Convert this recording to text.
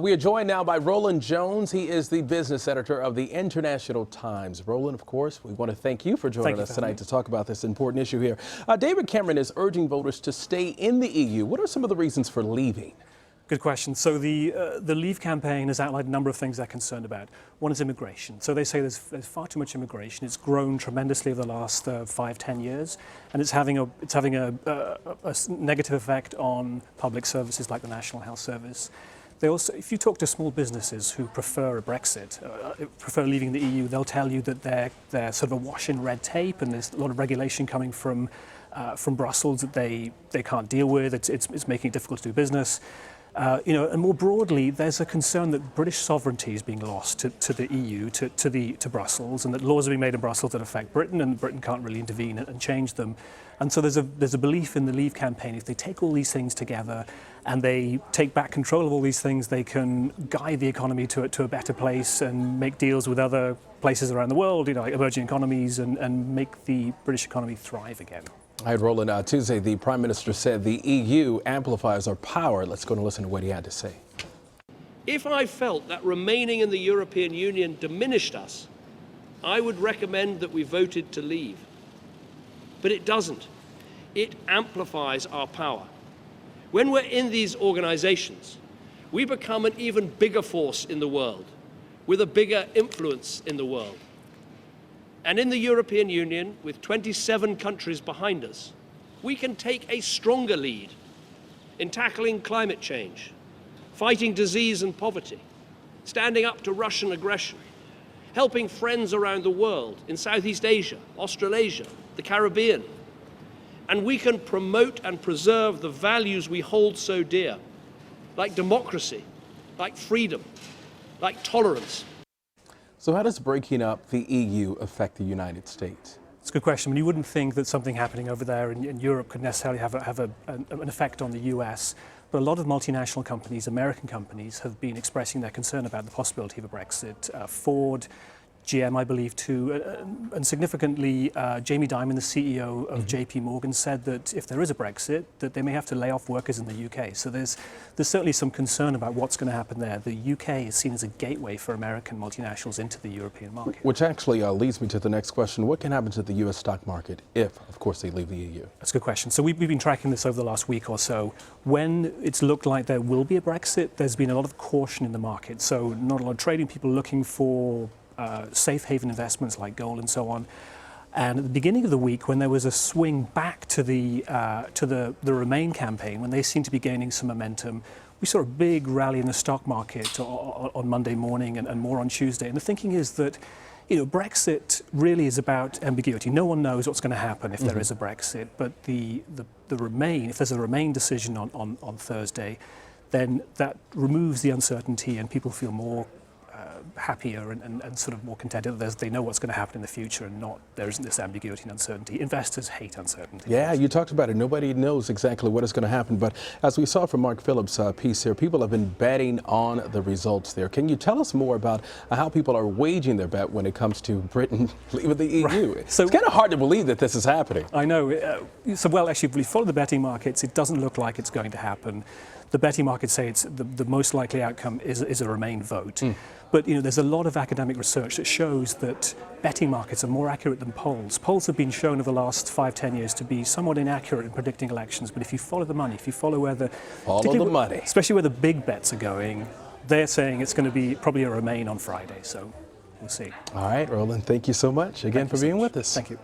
We are joined now by Roland Jones. He is the business editor of the International Times. Roland, of course, we want to thank you for joining us tonight to talk about this important issue here. David Cameron is urging voters to stay in the EU. What are some of the reasons for leaving? Good question. So the Leave campaign has outlined a number of things they're concerned about. One is immigration. So they say there's far too much immigration. It's grown tremendously over the last 5-10 years, and it's having a negative effect on public services like the National Health Service. They also, if you talk to small businesses who prefer a Brexit, prefer leaving the EU, they'll tell you that they're sort of awash in red tape, and there's a lot of regulation coming from Brussels that they can't deal with. It's making it difficult to do business. And more broadly, there's a concern that British sovereignty is being lost to the EU, to Brussels, and that laws are being made in Brussels that affect Britain, and Britain can't really intervene and change them. And so there's a belief in the Leave campaign, if they take all these things together and they take back control of all these things, they can guide the economy to a better place and make deals with other places around the world, like emerging economies, and make the British economy thrive again. All right, Roland, Tuesday, the Prime Minister said the EU amplifies our power. Let's go and listen to what he had to say. If I felt that remaining in the European Union diminished us, I would recommend that we voted to leave. But it doesn't. It amplifies our power. When we're in these organizations, we become an even bigger force in the world, with a bigger influence in the world. And in the European Union, with 27 countries behind us, we can take a stronger lead in tackling climate change, fighting disease and poverty, standing up to Russian aggression, helping friends around the world in Southeast Asia, Australasia, the Caribbean. And we can promote and preserve the values we hold so dear, like democracy, like freedom, like tolerance. So how does breaking up the EU affect the United States? It's a good question. I mean, you wouldn't think that something happening over there in Europe could necessarily have an effect on the US, but a lot of multinational companies, American companies, have been expressing their concern about the possibility of a Brexit. Ford, GM, I believe, too, and significantly, Jamie Dimon, the CEO of JP Morgan, said that if there is a Brexit, that they may have to lay off workers in the UK. So there's certainly some concern about what's going to happen there. The UK is seen as a gateway for American multinationals into the European market. Which actually leads me to the next question. What can happen to the U.S. stock market if, of course, they leave the EU? That's a good question. So we've been tracking this over the last week or so. When it's looked like there will be a Brexit, there's been a lot of caution in the market. So not a lot of trading, people looking for safe haven investments like gold and so on. And at the beginning of the week, when there was a swing back to the Remain campaign, when they seemed to be gaining some momentum, we saw a big rally in the stock market on Monday morning and more on Tuesday. And the thinking is that, Brexit really is about ambiguity. No one knows what's going to happen if there is a Brexit, but the Remain, if there's a Remain decision on Thursday, then that removes the uncertainty and people feel more happier and sort of more contented that they know what's going to happen in the future, and there isn't this ambiguity and uncertainty. Investors hate uncertainty. Yeah, you talked about it. Nobody knows exactly what is going to happen. But as we saw from Mark Phillips' piece here, people have been betting on the results there. Can you tell us more about how people are waging their bet when it comes to Britain leaving the EU? Right. So, it's kind of hard to believe that this is happening. I know. Well, actually, if we follow the betting markets, it doesn't look like it's going to happen. The betting markets say it's the most likely outcome is a Remain vote. But there's a lot of academic research that shows that betting markets are more accurate than polls. Polls have been shown over the last 5-10 years to be somewhat inaccurate in predicting elections. But if you follow the money, if you follow especially where the big bets are going, they're saying it's going to be probably a Remain on Friday. So we'll see. All right, Roland, thank you so much again for being with us. Thank you.